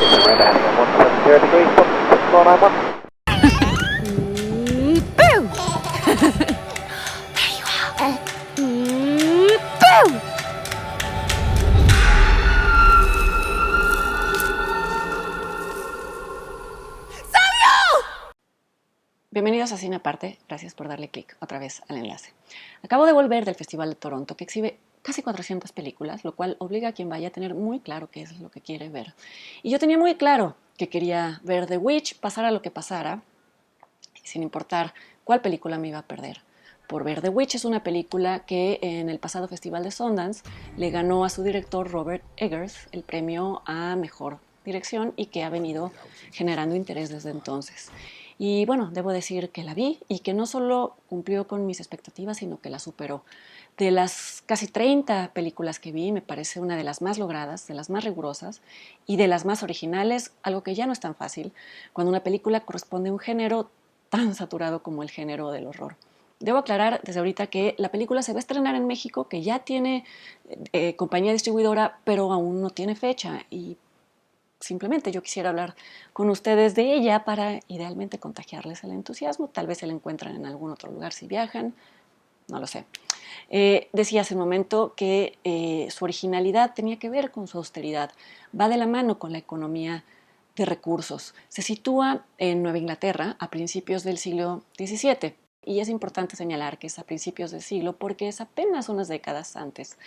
Red Animal 170 degrees, 16491. Boo! There you are. Boo! Bienvenidos a Cine Aparte, gracias por darle clic otra vez al enlace. Acabo de volver del Festival de Toronto que exhibe casi 400 películas, lo cual obliga a quien vaya a tener muy claro qué es lo que quiere ver. Y yo tenía muy claro que quería ver The Witch, pasara lo que pasara, sin importar cuál película me iba a perder. Por ver The Witch es una película que en el pasado Festival de Sundance le ganó a su director Robert Eggers el premio a Mejor Dirección y que ha venido generando interés desde entonces. Y bueno, debo decir que la vi y que no solo cumplió con mis expectativas, sino que la superó. De las casi 30 películas que vi, me parece una de las más logradas, de las más rigurosas y de las más originales, algo que ya no es tan fácil cuando una película corresponde a un género tan saturado como el género del horror. Debo aclarar desde ahorita que la película se va a estrenar en México, que ya tiene compañía distribuidora, pero aún no tiene fecha y simplemente yo quisiera hablar con ustedes de ella para idealmente contagiarles el entusiasmo. Tal vez se la encuentran en algún otro lugar si viajan, no lo sé. Decía hace un momento que su originalidad tenía que ver con su austeridad. Va de la mano con la economía de recursos. Se sitúa en Nueva Inglaterra a principios del siglo XVII. Y es importante señalar que es a principios del siglo porque es apenas unas décadas antes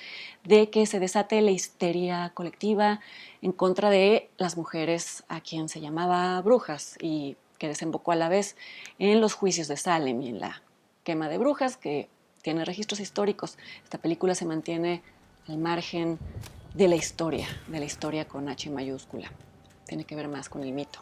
de que se desate la histeria colectiva en contra de las mujeres a quien se llamaba brujas y que desembocó a la vez en los juicios de Salem y en la quema de brujas, que tiene registros históricos. Esta película se mantiene al margen de la historia con H mayúscula. Tiene que ver más con el mito.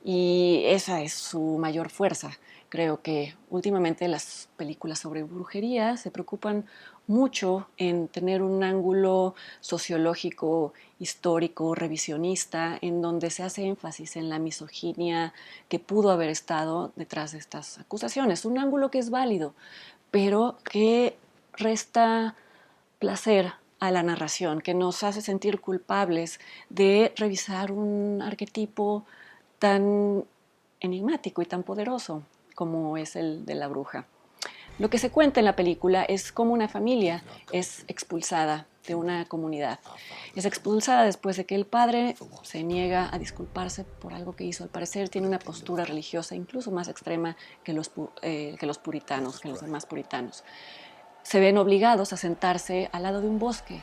Y esa es su mayor fuerza. Creo que últimamente las películas sobre brujería se preocupan mucho en tener un ángulo sociológico, histórico, revisionista, en donde se hace énfasis en la misoginia que pudo haber estado detrás de estas acusaciones. Un ángulo que es válido, pero que resta placer a la narración, que nos hace sentir culpables de revisar un arquetipo tan enigmático y tan poderoso como es el de la bruja. Lo que se cuenta en la película es cómo una familia es expulsada de una comunidad. Es expulsada después de que el padre se niega a disculparse por algo que hizo. Al parecer tiene una postura religiosa incluso más extrema que los puritanos, que los demás puritanos. Se ven obligados a sentarse al lado de un bosque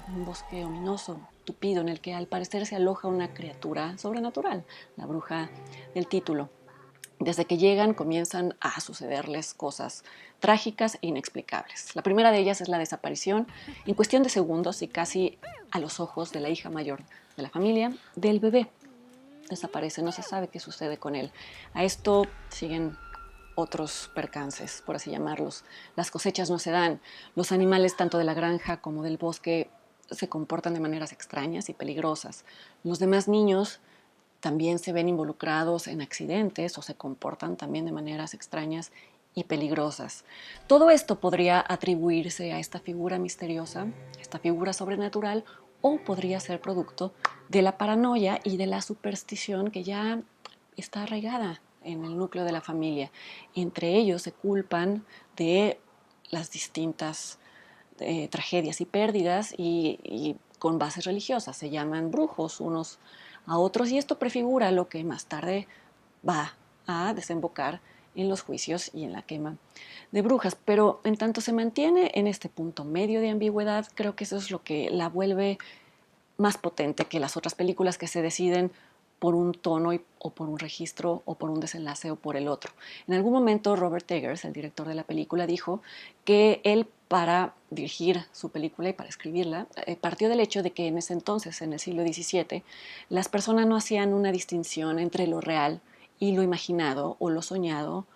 ominoso, tupido, en el que al parecer se aloja una criatura sobrenatural, la bruja del título. Desde que llegan comienzan a sucederles cosas trágicas e inexplicables. La primera de ellas es la desaparición, en cuestión de segundos y casi a los ojos de la hija mayor de la familia, del bebé. Desaparece, no se sabe qué sucede con él. A esto siguen otros percances, por así llamarlos. Las cosechas no se dan, los animales tanto de la granja como del bosque se comportan de maneras extrañas y peligrosas. Los demás niños también se ven involucrados en accidentes o se comportan también de maneras extrañas y peligrosas. Todo esto podría atribuirse a esta figura misteriosa, esta figura sobrenatural, o podría ser producto de la paranoia y de la superstición que ya está arraigada en el núcleo de la familia. Entre ellos se culpan de las distintas tragedias y pérdidas y con bases religiosas. Se llaman brujos unos a otros y esto prefigura lo que más tarde va a desembocar en los juicios y en la quema de brujas. Pero en tanto se mantiene en este punto medio de ambigüedad, creo que eso es lo que la vuelve más potente que las otras películas que se deciden por un tono o por un registro o por un desenlace o por el otro. En algún momento Robert Eggers, el director de la película, dijo que él para dirigir su película y para escribirla partió del hecho de que en ese entonces, en el siglo XVII, las personas no hacían una distinción entre lo real y lo imaginado o lo soñado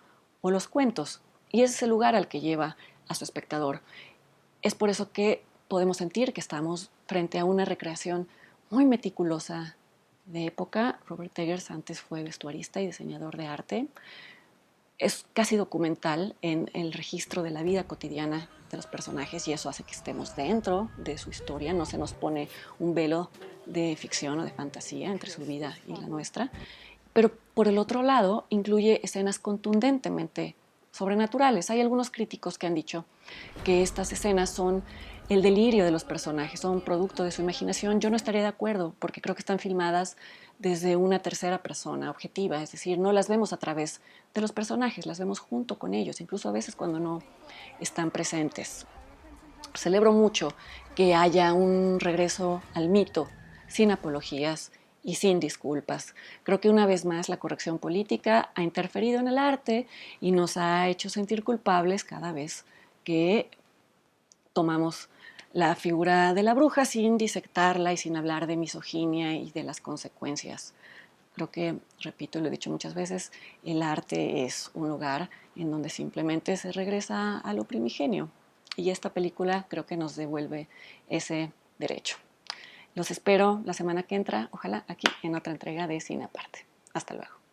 o los cuentos. Y ese es el lugar al que lleva a su espectador. Es por eso que podemos sentir que estamos frente a una recreación muy meticulosa de época. Robert Eggers antes fue vestuarista y diseñador de arte. Es casi documental en el registro de la vida cotidiana de los personajes y eso hace que estemos dentro de su historia. No se nos pone un velo de ficción o de fantasía entre su vida y la nuestra, pero por el otro lado incluye escenas contundentemente sobrenaturales. Hay algunos críticos que han dicho que estas escenas son el delirio de los personajes, son producto de su imaginación. Yo no estaría de acuerdo porque creo que están filmadas desde una tercera persona objetiva, es decir, no las vemos a través de los personajes, las vemos junto con ellos, incluso a veces cuando no están presentes. Celebro mucho que haya un regreso al mito sin apologías y sin disculpas. Creo que una vez más la corrección política ha interferido en el arte y nos ha hecho sentir culpables cada vez que tomamos la figura de la bruja sin disectarla y sin hablar de misoginia y de las consecuencias. Creo que, repito y lo he dicho muchas veces, el arte es un lugar en donde simplemente se regresa a lo primigenio. Y esta película creo que nos devuelve ese derecho. Los espero la semana que entra, ojalá aquí en otra entrega de Cine Aparte. Hasta luego.